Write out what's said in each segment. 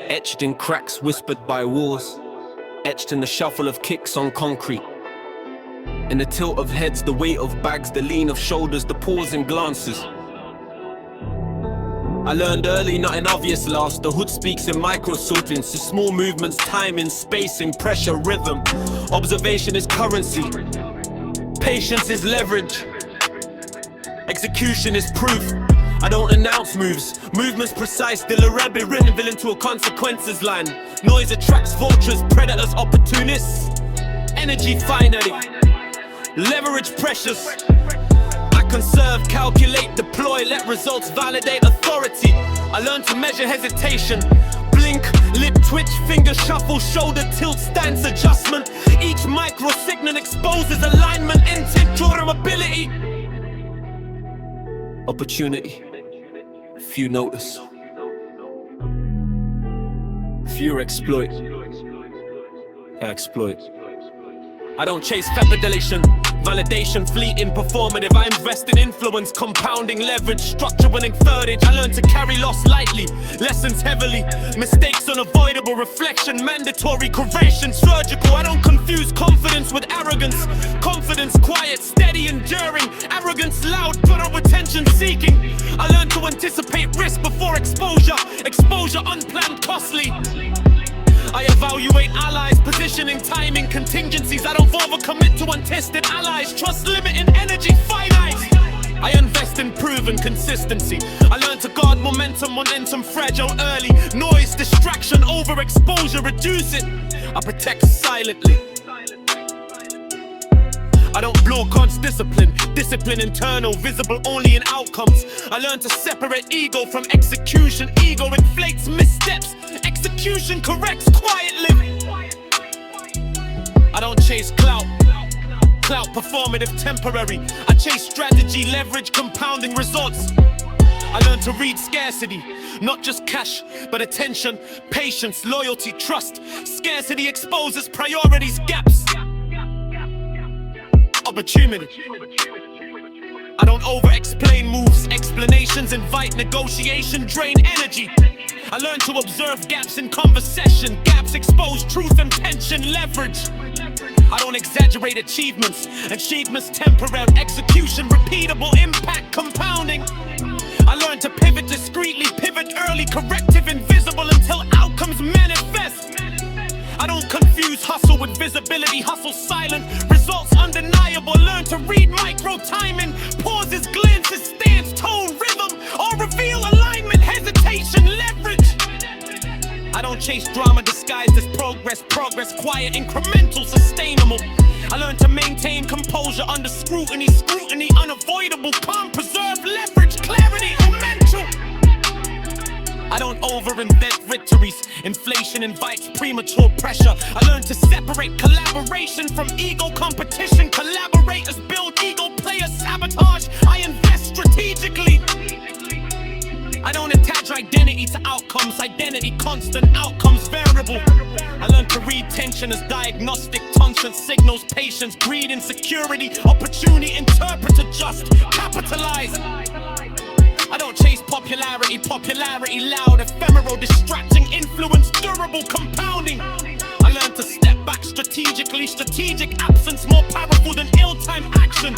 etched in cracks whispered by walls, etched in the shuffle of kicks on concrete. In the tilt of heads, the weight of bags, the lean of shoulders, the pause in glances. I learned early, nothing obvious last. The hood speaks in micro-sequence, the small movements, timing, spacing, pressure, rhythm. Observation is currency. Patience is leverage. Execution is proof. I don't announce moves. Movements precise, deliberate, written villain to a consequences line. Noise attracts vultures, predators, opportunists. Energy finally. Leverage pressures. I conserve, calculate, deploy, let results validate authority. I learn to measure hesitation. Blink, lip twitch, finger shuffle, shoulder tilt, stance adjustment. Each micro signal exposes alignment, intent, durability. Opportunity. Few notice. Few exploit. I exploit. I don't chase fabulation, validation, fleeting, performative. I invest in influence, compounding, leverage, structure, winning thirdage. I learn to carry loss lightly, lessons heavily. Mistakes unavoidable, reflection, mandatory, correction, surgical. I don't confuse confidence with arrogance. Confidence, quiet, steady, enduring. Arrogance, loud, but of attention seeking. I learn to anticipate risk before exposure. Exposure, unplanned, costly. I evaluate allies, positioning, timing, contingencies. I don't overcommit to untested allies. Trust limiting, energy finite. I invest in proven consistency. I learn to guard momentum fragile early. Noise, distraction, overexposure, reduce it. I protect silently. I don't blow cons discipline internal, visible only in outcomes. I learn to separate ego from execution. Ego inflates missteps, execution corrects quietly. I don't chase clout performative, temporary. I chase strategy, leverage, compounding results. I learn to read scarcity, not just cash, but attention, patience, loyalty, trust. Scarcity exposes priorities, gaps. Opportunity. I don't over-explain moves. Explanations invite negotiation, drain energy. I learn to observe gaps in conversation. Gaps expose truth and tension, leverage. I don't exaggerate achievements. Achievements temporary, execution repeatable, impact compounding. I learn to pivot discreetly, pivot early, corrective invisible until outcomes manifest. I don't confuse hustle with visibility, hustle silent, results undeniable. Learn to read micro timing, pauses, glances, stance, tone, rhythm, or reveal alignment, hesitation, leverage. I don't chase drama disguised as progress, quiet, incremental, sustainable. I learn to maintain composure under scrutiny, unavoidable, calm, preserve, leverage, clarity, mental. I don't over-invent victories. Inflation invites premature pressure. I learn to separate collaboration from ego competition. Collaborators build ego, players sabotage. I invest strategically. I don't attach identity to outcomes. Identity constant, outcomes variable. I learn to read tension as diagnostic, tungsten signals, patience, greed, insecurity, opportunity, interpret, adjust, capitalize. I don't chase popularity loud, ephemeral, distracting, influence, durable, compounding. I learn to step back strategically, strategic absence more powerful than ill-timed action.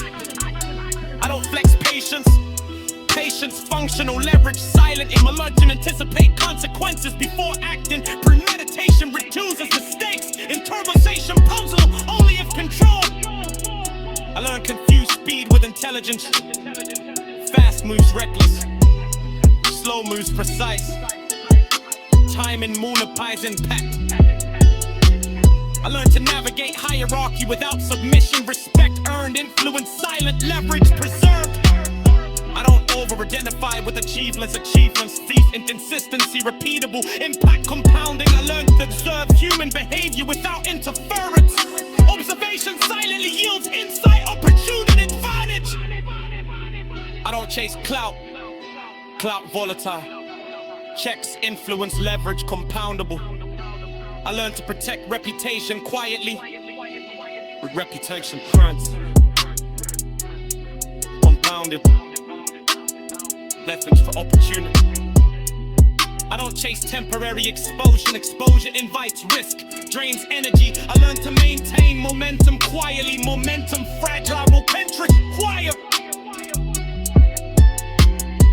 I don't flex patience, functional, leverage, silent, emergent, anticipate consequences before acting. Premeditation reduces mistakes, interpretation puzzle, only if control. I learn confuse speed with intelligence. Fast moves reckless, slow moves precise. Timing multiplies impact. I learned to navigate hierarchy without submission. Respect earned, influence silent, leverage preserved. I don't over-identify with achievements, thief, inconsistency, repeatable, impact compounding. I learned to observe human behavior without interference. Observation silently yields insight, opportunity, advantage. I don't chase clout volatile. Checks, influence, leverage, compoundable. I learned to protect reputation quietly, with reputation currency. Compounded, leverage for opportunity. I don't chase temporary exposure. Exposure invites risk, drains energy. I learned to maintain momentum quietly. Momentum fragile, ropentric, quiet.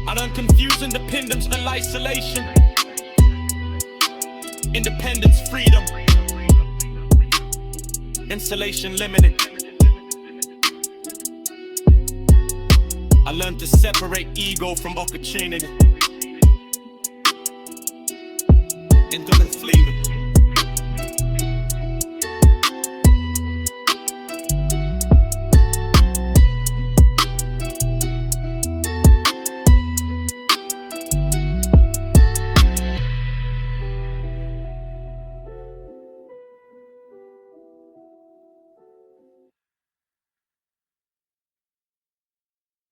I don't confuse independence and isolation. Independence, freedom. Insulation limited. I learned to separate ego from opportunity. Indolent flavor.